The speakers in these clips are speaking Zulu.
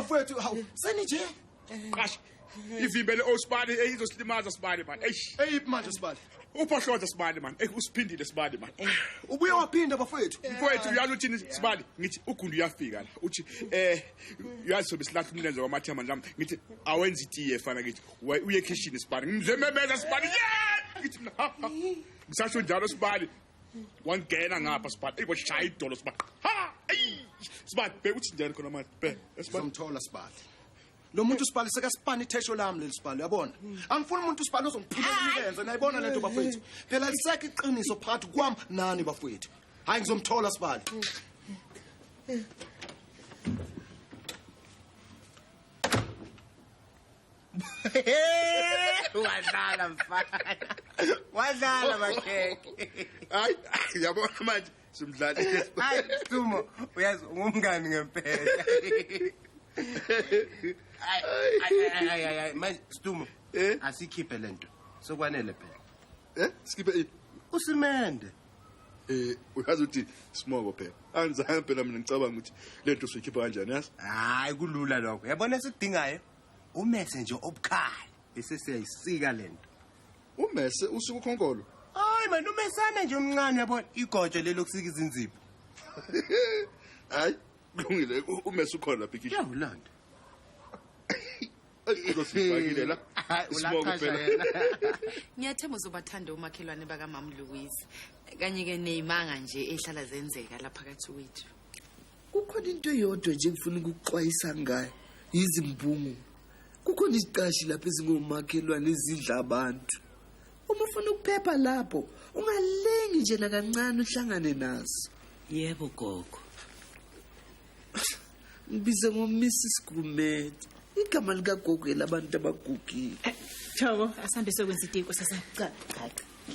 bafowethu hawu senije Qasha ivimbele osibani izosilimaza sibani man eyiphi manje sibali uphohloza sibani man usiphindile sibani man ubuye waphinda bafowethu mfowethu uyazi uthini sibani ngithi ugundu uyafika la uthi uyazi sobe silahla umlenze wamathema nami ngithi awenza itiye fana ngithi uye kitchen sibani ngimzememeza sibani ngithi ngisasho njalo sibani wangena ngapha sibani eyiboshaya idolo sibani ha sibani beka uthi njani khona manje somthola sibali lo muntu sibali seka sipani ithesho lami lesibali uyabona angifuni umuntu sibali ozongiphulela imilenze nayibona lento bafowethu phela liseka iqiniso phakathi kwami nani bafowethu hayi ngizomthola sibali wadlala mfana wadlala makheke hayi yabona manje simdlali hayi Stumo uyazi ngumngani ngempela ay manje Stumo asikhiphe lento sokwanele phela sikhiphe usimende uyazi uthi smoko phela anzange phela mina ngicabanga ukuthi lento sikhipha kanjani yazi hayi kulula lokho yabona esikudingayo umese nje obukhali bese siyayisika lento umese usuku khonkolo hayi manje umesana nje omncane yabona igotshe lelo kusika izinzipho hayi kulungile umese ukhona lapha ikhishi yawulanda uzosifakile la smoko phela Ngiyathemba uzobathanda umakhelwane baka Mama Louise kanye ke neimanga nje ehlala zenzeka lapha phakathi kwethu. Kukhona into eyodwa nje ngifuna ukuxwayisa ngayo izimbungu. Kukhona iziqashi lapha ezingomakhelwane ezidla abantu. Uma ufuna ukuphepha lapho ungalengi nje nakancane uhlangane nazo. Yebo gogo. Ngibize ngoMrs Gumede. Igama lika gogo labantu abagugile. Thoko asambe sokwenza itiko sasa. Cha.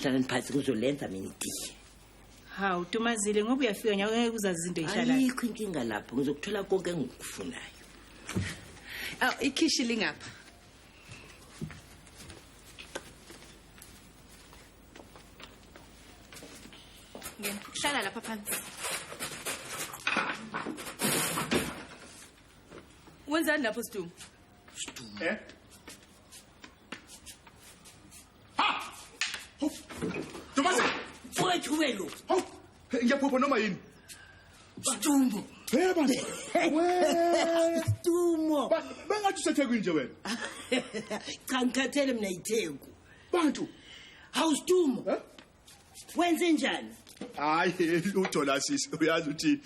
Hlala phansi kuzolenza mina itiye. Hawu Dumazile ngoba uyafika nyawo ngeke uzazi izinto ezihlala. Ayikho inkinga lapho ngizokuthola konke engikufunayo. Ikhishi lingapha. Hlala lapha phansi. Wenzani lapho Stumo? Ha! Dumase! Mfowethu welo. Hawu! Ngiyaphupha noma yini? Stumo. Yebo. Stumo. Bengathi usethekwini nje wena. Cha ngikhathele mina itheku. Bantu. Hawu Stumo. Wenze njani? Hayi uthola sisi uyazi uthi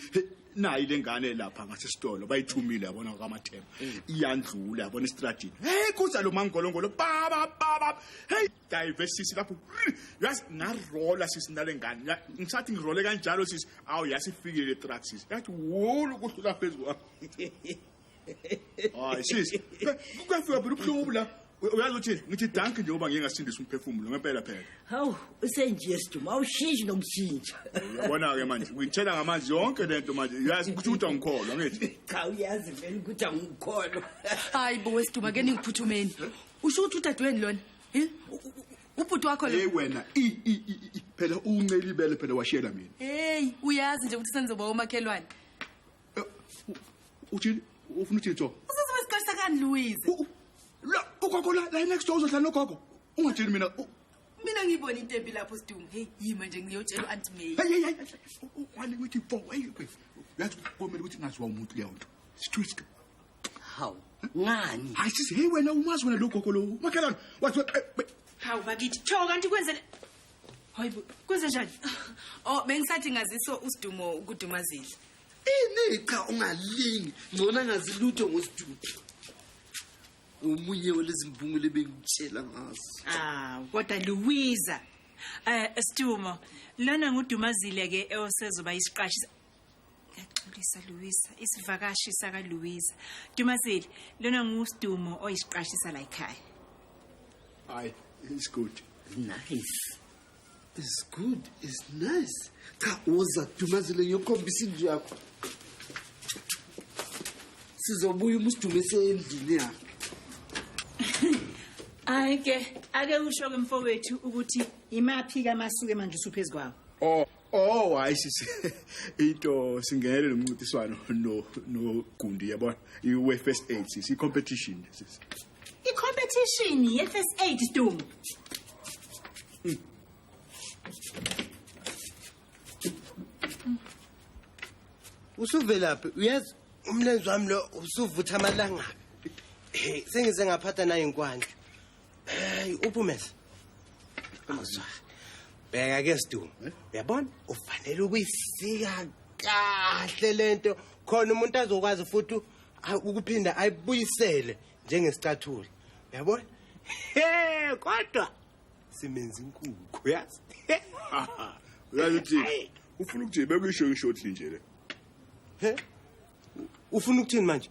nayi lengane lapha ngasesitolo bayithumile yabona kwamathemba iyandlula yabona istrategy hey kuza lo mangolongolo baba hey diversity lapho yazi ngarola sisi nalengane ngisathi ngirole kanjalo sisi awu yasifikile truck sisi yathi wolo kuhlula phezulu hayi sisi kufika phela ubhlungu la uyazi uthi ngithi danke njengoba ngingasindisa umphefumulo ngempela phela hawu usenje Stumo awushinji nokushintsha yabona ke manje uyithela ngamanzi yonke lento manje uyazi ukuthi ungikholwa ngithi cha uyazi vele ukuthi angikholwa Hayi bo Stumo ke ningiphuthumeni usho ukuthi udadweni lona ubhuti wakho lo hey wena phela uncelibele phela washela mina hey uyazi nje ukuthi senzoba umakhelwane uthi ufuna uthi tho usizobe siqashisa kani Louise la ugogo la next door uzodlala nogogo ungatsheli mina ngibona intempi lapho Stumo hey yima nje ngiyotshela Auntie May hey wani uthi fo yathi komele ukuthi ngaziwa umuntu leyo nto street hawu ngani hayi sisi hey wena umazi wena lo gogo lo makhelana wathi Hawu bakithi Thoko kanti kwenzele Hayibo kwenze njani bengisathi ngaziso uStumo kudumazile Cha ungalingi ngona ngazilutho ngoStumo umunye walezimbungu lebengitshela ngazo kodwa Louisa Stumo lona ngudumazile ke osezoba isiqashi Ngaxolisa Louisa isivakashi saka Louisa Dumazile lona nguStumo oyisiqashisa la ekhaya hayi it's good nice it's good it's nice cha uza Dumazile ngiyokhombisa indlu yakho sizobuya umStumo esendlini yakho Ayike ake usho ke mfowethu ukuthi imaphi kamasuke manje usuphezukwawo Oh hayi sisi. Into singenele nomncintiswano no Gundi yabona. I first aid sisi competition sisi. I-competition ye-first aid Stum. Usuvelaphi? Uyazi umlenze wami lo usuvutha amalanga. Sengize ngaphatha naye inkwandla. Uphumeza. Awuzwa. Bheka ke Sdu. Uyabona? Ufanele ukuyifika kahle lento khona umuntu azokwazi futhi ukuphinda ayibuyisele njengesicathulo. Uyabona? Kodwa simenza inkukhu yazi. Uyazi uthi ufuna ukuthi bekuyisho ishoti nje le. Ufuna ukuthini manje?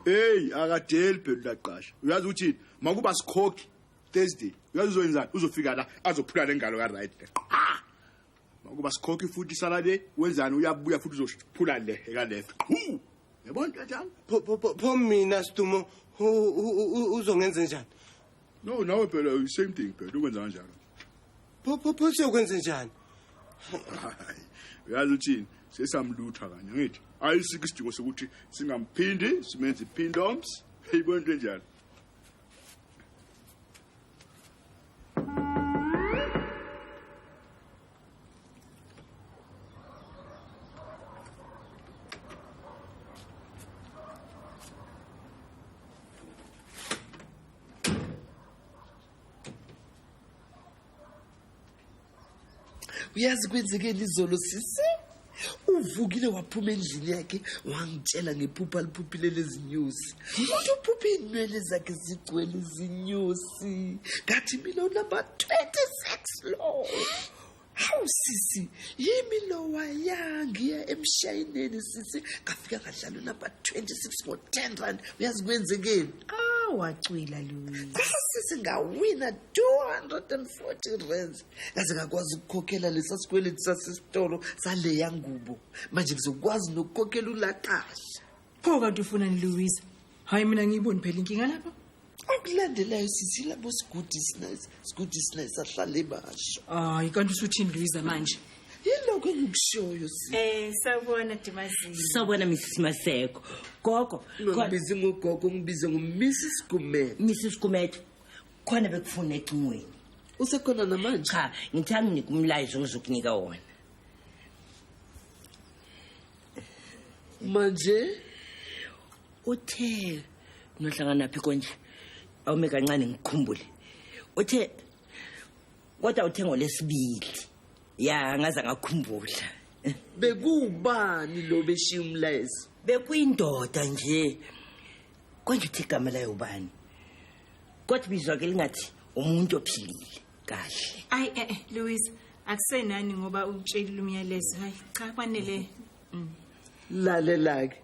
Hey, akadeli phela laqasha. Uyazi uthini? Makuba sikhokhi Thursday. Uyazi uzoyenzani? Uzofika la azophula lengalo ka right. Makuba sikhokhi futhi salade wenzani uyabuya futhi uzophula le eka left. Yabona kanjani? Pho mina Stumo uzongenza njani? No, nawe phela same thing phela ukwenza kanjalo. Pho siyokwenza njani? Uyazi uthini? Sesamlutha kanye ngithi. Ayisike isidingo sokuthi singamphindi simenze ipindoms. Uyibona into enjalo? Uyazi kwenzekeni izolo sisi? Uvukile waphuma endlini yakhe wangitshela ngephupha liphuphile lezinyosi. Uthi uphuphe inwele zakhe zigcwele izinyosi. Ngathi mina unamba 26 lo. Hawu sisi, yimi lo wayangiya emshayineni sisi ngafika ngadlala namba 26 for 10 rand. Uyazi kwenzekeni? Wacwila Louise. Sisi ngawina 240 rands. Kaze ngakwazi ukukhokhela lesa sikweleti sasesitolo sale yangubo. Manje ngizokwazi nokukhokhela ulaqasha. Pho kanti ufunani Louise? Hayi mina ngiyiboni phela inkinga lapha. Okulandelayo sisi labo sigudi nice ahlala ebasho. Hayi kanti usuthini Louise manje? Yilokho engikushoyo sisi. Sawubona Dimazini. Sawubona Mrs Maseko. Gogo, Ngibize ngogogo ngibize ngoMrs Kumet. Mrs Kumet. Khona bekufuna ecingweni. Usekhona namanje? Cha, ngithanda unika umlayezo ngizokunika wona. Manje Uthe nohlangana phi konje? Awume kancane ngikhumbule. Uthe kodwa uthengo lesibili. Ya ngaza ngakhumbula. bekubani lo beshiya umlayezo? Bekuyindoda nje. Konje uthi igama layo ubani? Kodwa bizwa ke lingathi umuntu ophilile kahle. Ay Louise, akusenani ngoba utshelile umyalezo. Hayi cha kwanele. Lalela-ke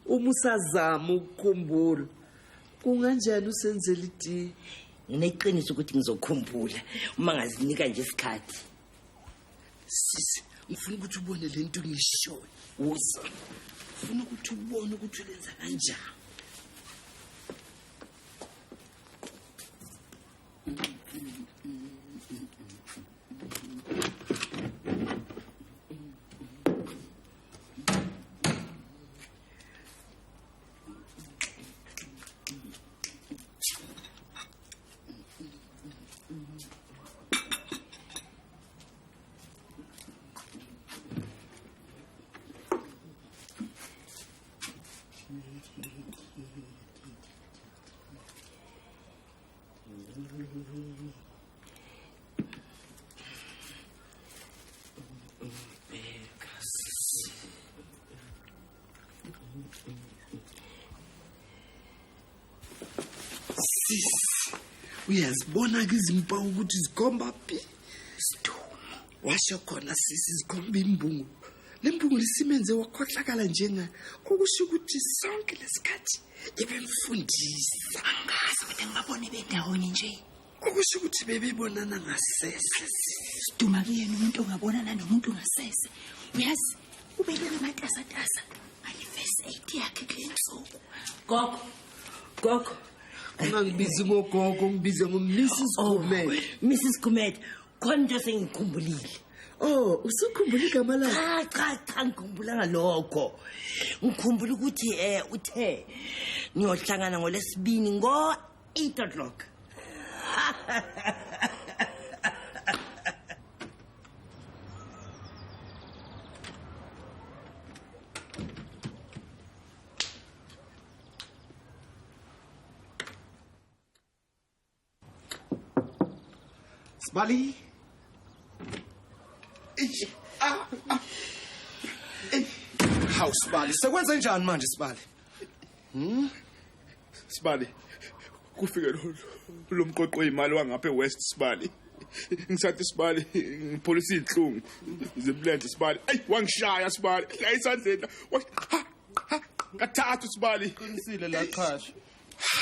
uma usazama ukukhumbula kunganjani usenzela iti? Ngineqiniso ukuthi ngizokhumbula uma ngazinika nje isikhathi. Sisi ngifuna ukuthi ubone lento ngishoyo. Uza ngifuna ukuthi ubone ukuthi ulenza kanjani. Sisi uyazibona ke izimpawu ukuthi zikhomba phi? Sithuma washo khona sisi zikhomba imbungu. Lembungu lisimenze wakhohlakala njenga okusho ukuthi sonke lesikhathi ebemfundisa angazi ukuthi ngibabone bendawonye nje. Okusho ukuthi bebebonana ngasese. Siduma kuyena umuntu ongabonana nomuntu ngasese. Uyazi ubelele amatasatasa ngale first aid yakhe lensuku. Gogo. Ungangibizi ngogogo ngibize ngoMrs Kumet. Mrs Kumet, konje sengikhumbulile. Oh, usukhumbula igama lakhe? Cha ngikhumbula lokho. Ngikhumbula ukuthi uthe niyohlangana ngolesibini ngo 8 o'clock. Sibali. Hawu Sibali, sekwenze njani manje Sibali? Sibali. Kufike lo mqoqo imali wangapha eWest Sibali. Ngisathi Sibali, ngipolisi inhlungu. Zimlenze Sibali. Ay wangishaya Sibali. Ayisandlela. Kathathu Sibali. Qinisile la qhasha.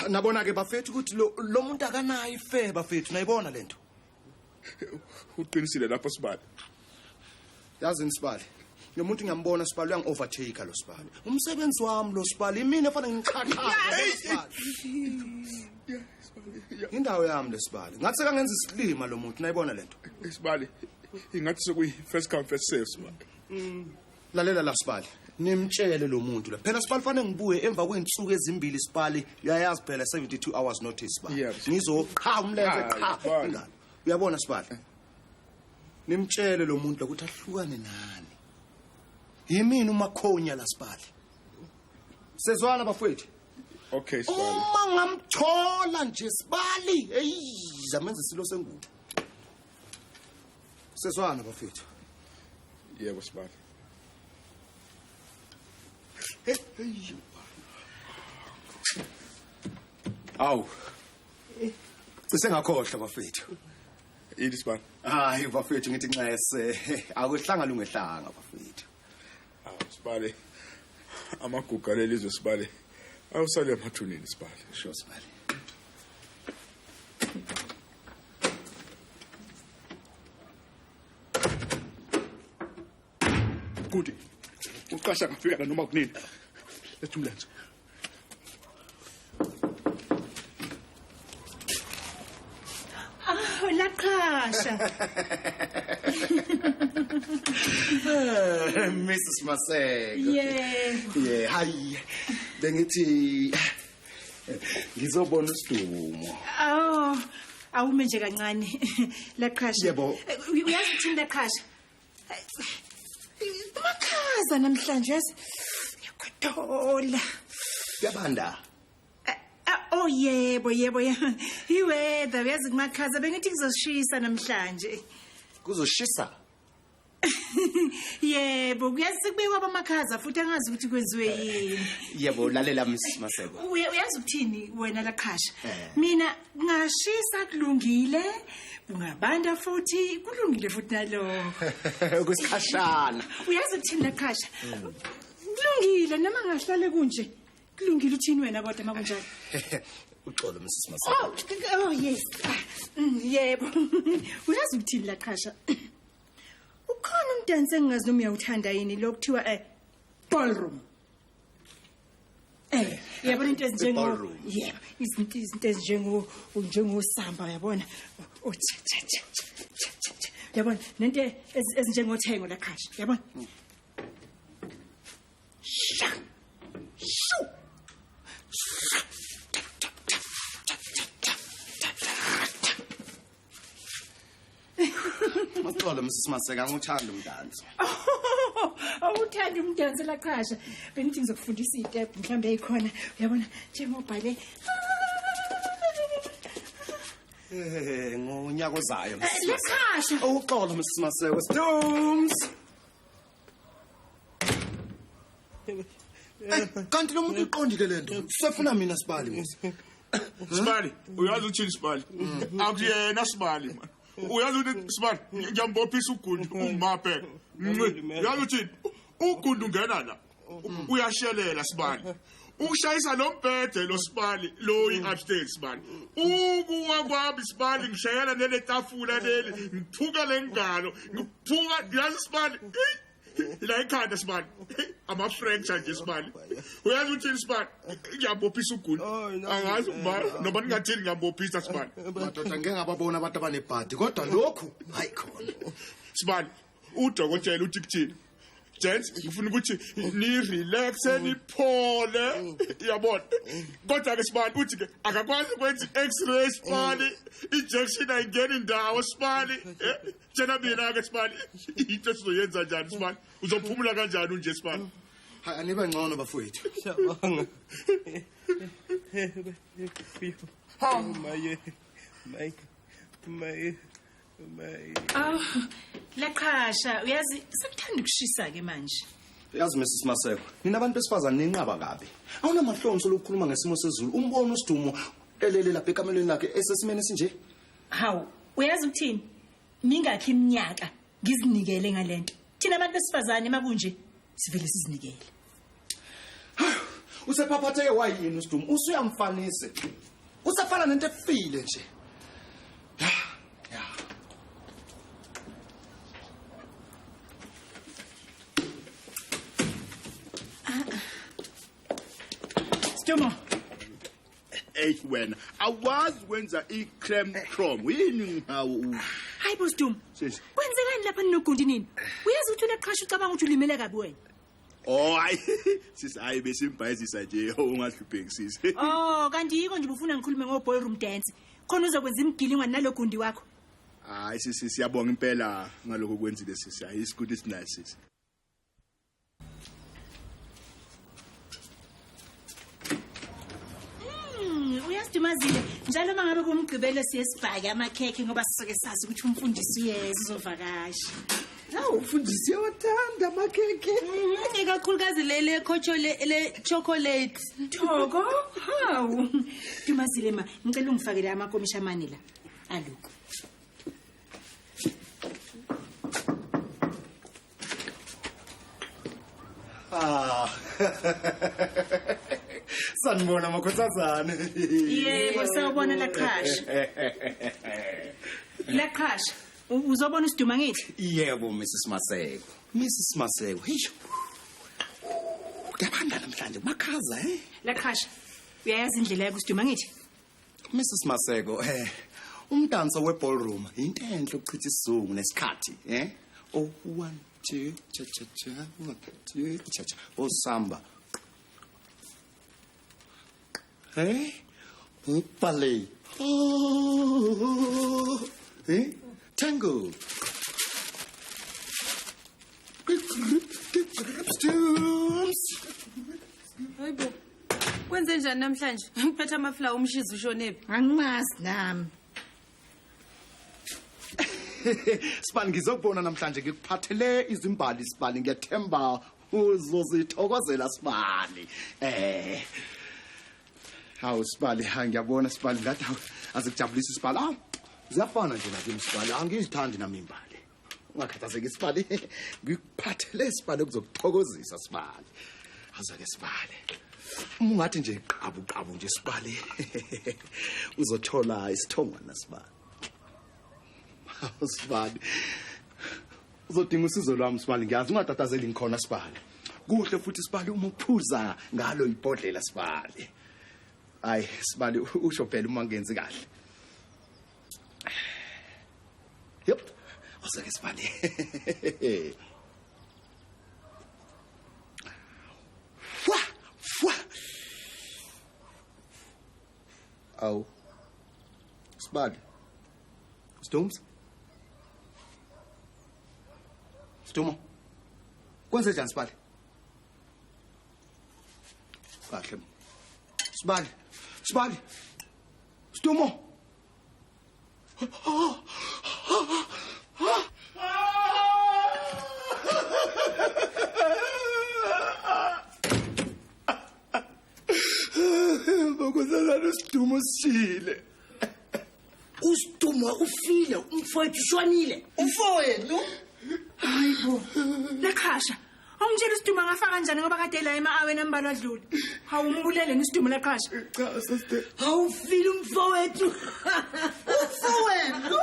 Nabona ke bafethu ukuthi lo muntu akanayo ife bafethu, nayibona lento. Uqinisile lapho Sibali. Yazini Sibali. Lo muntu ngiyambona Sibali uyangi overtake lo Sibali. Umsebenzi wami lo Sibali, mina fanele ngiqhaqhaze Sibali. Indawo yami le Sibali. Ngathi sekangenza isilima lo muntu, nayibona lento. Sibali. Ingathi sekuyi first come first serve Sibali. Lalela la Sibali. Nimtshele lo muntu la. Phela Sibali fanele ngibuye emva kweinsuku ezimbili Sibali. Uyayazi phela 72 hours notice Sibali. Ngizoqha umlenze qha ingane. Uyabona Sibali? Nimtshele lo muntu ukuthi ahlukane nani. Yimini umakhonya la Sibali. Sezwana bafowethu. Okay Sibali. Uma ngamthola nje Sibali, hey, zamenza isilo sengubo. Sezwana bafowethu. Yebo Sibali. Aw. Sisengakhohlwa bafowethu. Yini Sibali? Hayi bafowethu ngithi nxese, akuhlanga lungehlanga bafowethu. Sibali. Amaguga lelizwe Sibali. Awusale emathuneni Sibali. Sure Sibali. Kuti. Uqasha ngafika noma kunini. Lethu mlenze. Laqhasha. Mrs. Maseko. Yeah, hayi. Bengithi ngizobona usidumo. Oh, awume nje kancane. Laqhasha. Yebo. Uyazi ukuthi laqhasha. Makhaza namhlanje yazi. Yakhotola. Yabanda. Oh yebo. Iweather uyazi kumakhaza bengithi kuzoshisa namhlanje. Kuzoshisa. Yebo, kuyazi kubekwa abamakhaza futhi angazi ukuthi kwenziwe yini. Yebo, lalela Mrs. Maseko. Uyazi ukuthini wena laqhasha? Mina ngashisa kulungile, ungabanda futhi kulungile futhi nalo. Kusikhashana. Uyazi ukuthini laqhasha? Kulungile noma ngahlale kunje. Kulungile uthini wena kodwa makunjalo? Uxolo Mrs. Maseko. Oh yes. Yebo. Uyazi ukuthini laqhasha? Ukhona umdansi engazi noma uyawuthanda yini lokuthiwa ballroom. Yabona into ezinjengo yebo izinto ezinjengo samba yabona. Yabona nento ezinjengothengo laqhasha yabona. Maxolo Mrs. Maseko angithanda umdanso. Awuthanda umdanso laqhasha. Bengithi ngizokufundisa istep mhlambe ekhona. Uyabona njengobhale. Ngonyaka ozayo Mrs. Maseko. Laqhasha. Uxolo Mrs. Maseko. Stooms. Kanti lo muntu uqondile lento. Sefuna mina Sibali mse. Sibali, uyazi uthini Sibali? Akuyena Sibali man. Uyazi ukuthi Sibali, ngiyambophisa uGundi umaphe. Uyazi uthini? uGundi ungena la. Uyashelela Sibali. Ukushayisa lo mbhede lo Sibali, lo upstairs Sibali. Ukuwa kwabi Sibali ngishayela nele tafula leli, ngiphuka lengalo, ngiphuka yazi Sibali. La ikhanda Sibali. Ama fracture nje Sibali. Uyazi uthini Sibali? Ngiyabophisa uGundi. Angazi noba ningathini ngiyambophisa Sibali. Madoda ngeke ngababona abantu abanebhadi kodwa lokhu hayi khona. Sibali, udokotela uthi kuthini gents ngifuna ukuthi ni relax niphole yabona kodwa ke sibani uthi ke akakwazi ukwenza x-ray sibani injection ayingeni indawo sibani tshena mina ke sibani into sizoyenza njani sibani uzophumula kanjani unje sibani hayi anibe ngcono bafowethu Siyabonga. My. Aw, laqhasha uyazi sekuthanda ukushisa ke manje. yazi Mrs Maseko nina abantu besifazane ninqaba kabi awunamahlomso lokukhuluma ngesimo sezulu umbona usidumo elele lapha ekamelweni lakhe esesimene sinje Hawu, uyazi ukuthini? Mingakhi iminyaka ngizinikele ngalento. Thina abantu besifazane makunje sivele sizinikele. usephaphatheke wayini usidumo usuyamfanise usafana nento efile nje ya Stumo, wena awazi ukwenza i-creme chrome yini ngawo hayibo Stumo. Sisi. Kwenzekani lapha ninogundi nini? Uyazi ukuthi ulaqhasha ucabanga ukuthi ulimele kabi wena. Oh hayi sisi hayi besimbhayizisa nje ungahluphekisisi Oh, kanti yiko nje ufuna ngikhulume ngo-ballroom dance. Khona uzokwenza imigilingwane nalogundi wakho. hayi sisi siyabonga impela ngalokho kwenzile sisi hayi isikuthi sinayo sisi Uyasidumazile njalo mangabe kumgqibelo siyesibhake amakhekhe ngoba sisoke sazi ukuthi umfundisi uyeza uzovakasha. Hawu mfundisi yawathanda amakhekhe. Ikakhulukazi le chocolate. Thoko, hawu. Dumazile ma, ngicela ungifakele amakomishamani la. Aluko. sanibona makhosazana Yebo, sawubona laqhasha. Laqhasha, uzobona isiduma ngithi? yebo Mrs Maseko hisho kuyabanda namhlanje makhaza Laqhasha, uyayazi indlela yakusiduma ngithi? Mrs Maseko umdanso weballroom into enhle ukuchitha isizungu nesikhathi oh 1 2 cha cha cha 1 2 cha cha osamba ballet tango Hayibo. Kwenze njani namhlanje? Ngiphethe amaflower umshizi ushonephi? Angimazi nami. Sibani ngizokubona namhlanje ngikuphathele izimbali Sibani ngiyathemba uzozithokozela Sibani hawu Sibali ngiyabona Sibali ngathi azikujabulisa Sibali ziyafana nje nakimi Sibali angizithandi nami imbali ungakhathazeki Sibali ngikuphathele Sibali okuzokuthokozisa Sibali azake Sibali ungathi nje qabu nje Sibali uzothola isithongwana Sibali Sibali uzodinga usizo lwami Sibali ngiyazi ungatatazeli ngikhona Sibali kuhle futhi Sibali uma uphuza ngalo ibhodlela Sibali Ay Sibali usho phela uma ngenzi kahle Yep Osake Sibali Fwa Aw Sibali Storms Stumo kwenze njani Sibali kahle Sibali Stumo Bokozana Stumo sile Usiduma ufile umfowethu ushwanile. Umfowethu Hayibo. Laqhasha, ungitshela isiduma ngafaka kanjani ngoba kade la ema-aweni ambalwa adlule. Hawu umbulele nisiduma laqhasha. cha sister awufile umfowethu. Umfowethu.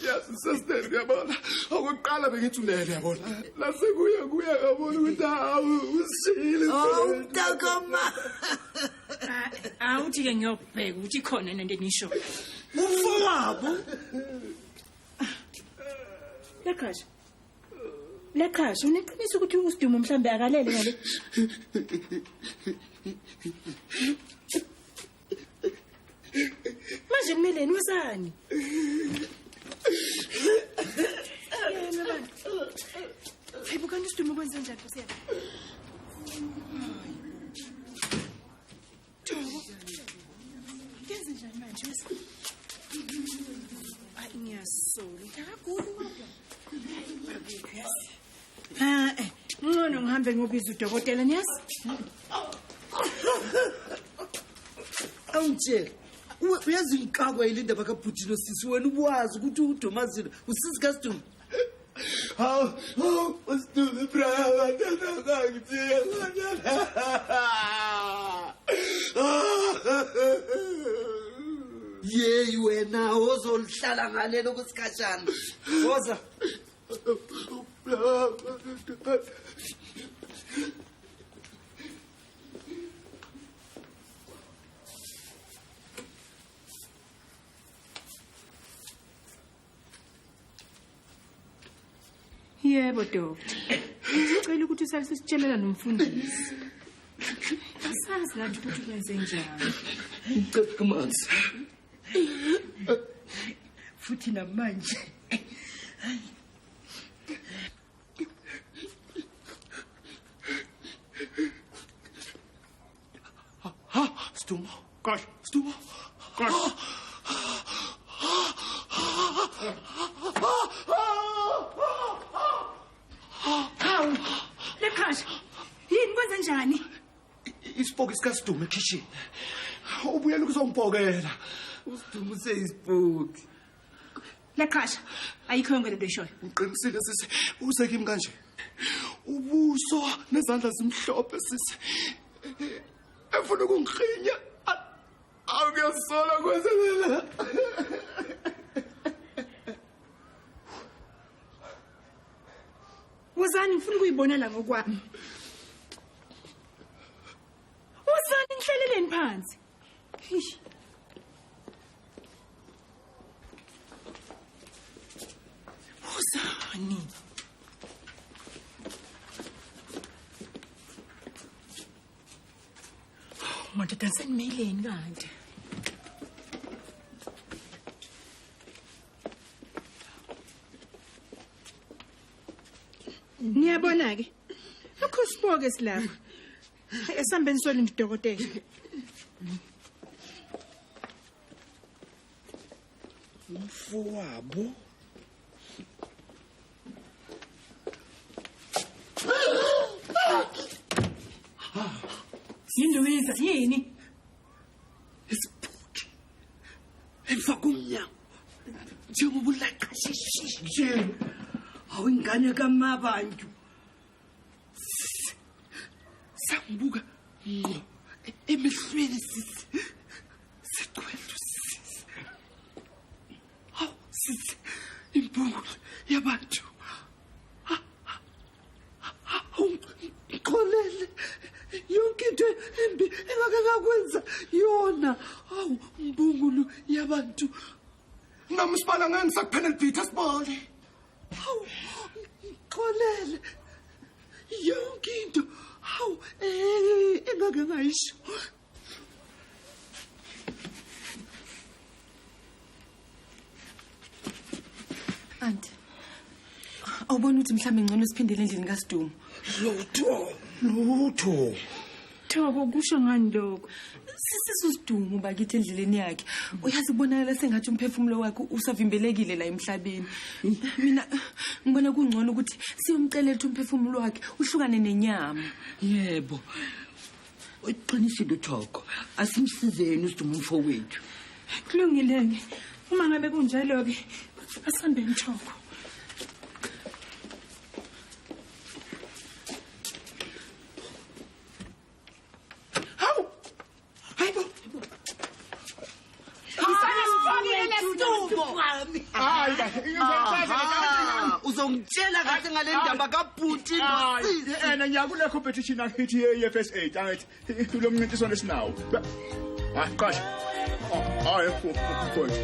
Yes sister yabona akuqala bengithulele yabona lasekuya yabona ukuthi hawu usile Awutakama. Awuthi ke ngiyobheka ukuthi khona nento enisho. Umfowabo. Lekhasha uneqiniso ukuthi uSidumo mhlambe akalele ngale. Manje kumele wesani? Yena bani. Hayibo kanti uSidumo kwenze njani kusiyaphi? Kenze njani manje wesani? Hayi ngiyasola. Akaguli kodwa. Ngcono ngihambe ngobiza udokotela niyasi? Awutshela. Uyazi ngikakwa yilindaba kaBhutino sisi wena ubuwazi ukuthi uDomazile usisi kaSidumo. uSidumo brava Yeyi wena ozolihlala ngalelo kusikhatshana. Woza. Yebo doctor. Ngicela ukuthi usalise sitshelela nomfundisi. Asazi kanti ukuthi kwenze njani. Ngicela kumanzi. Futhi namanje. Sidumo. Gosh. Sidumo. Gosh. Hawu. Lekhasha. Yini kwenze njani? Isipoki sikaSidumo ekitchen. Ubuyela ukuzongipokela. uSidumo useyisipoki. Lekhasha. Ayikho ngeke leshoyo. Ngiqinisile sisi usekimi kanje. Ubuso nezandla zimhlophe sisi. Efuna ukungikhinya. Awuyasola kwenzelela. Wozani ngifuna ukuyibonela ngokwami. Wozani ngihleleleni phansi. Wozani. Manje sengimeleni kanti. Niyabona ke? Akho sipoke silapha. Esambeni solo ngidokotela. Umfowabo. Yindoyiza yini? Isipoki. Emfakumnyango. Njengoba ulaqashishile. Awungane kamabantu. Sangibuka ngqo emehlweni sisi. Siqwethu sisi. Haw sisi impungu yabantu. Ngixolele yonke into embi engakakwenza yona. Hawu mbungulu yabantu. Namusipala ngani sakuphela Peter Sibole. Hawu ngixolele yonke into. Hawu engake ngayisho. Auntie. Awubona ukuthi mhlambe ngcono siphindele endlini kaSidumo. Lutho. Thoko kusho ngani lokho? Sisisusidumo bakithi endleleni yakhe. Uyazibonakala sengathi umphefumulo wakhe usavimbelekile la emhlabeni. Mina ngibona kungcono ukuthi siyomcelela ukuthi umphefumulo wakhe uhlukane nenyama. Yebo. Uqinisile uThoko. Asimsizeni uSidumo mfowethu. Kulungile. Uma ngabe kunjalo ke asambe Thoko. Uzongitshela kahle ngale ndaba kaBhuti noSisi. Ena ngiyakule competition angithi yeFS8 angithi lo mncintiswano esinawo. Gosh. Hayi mfowethu.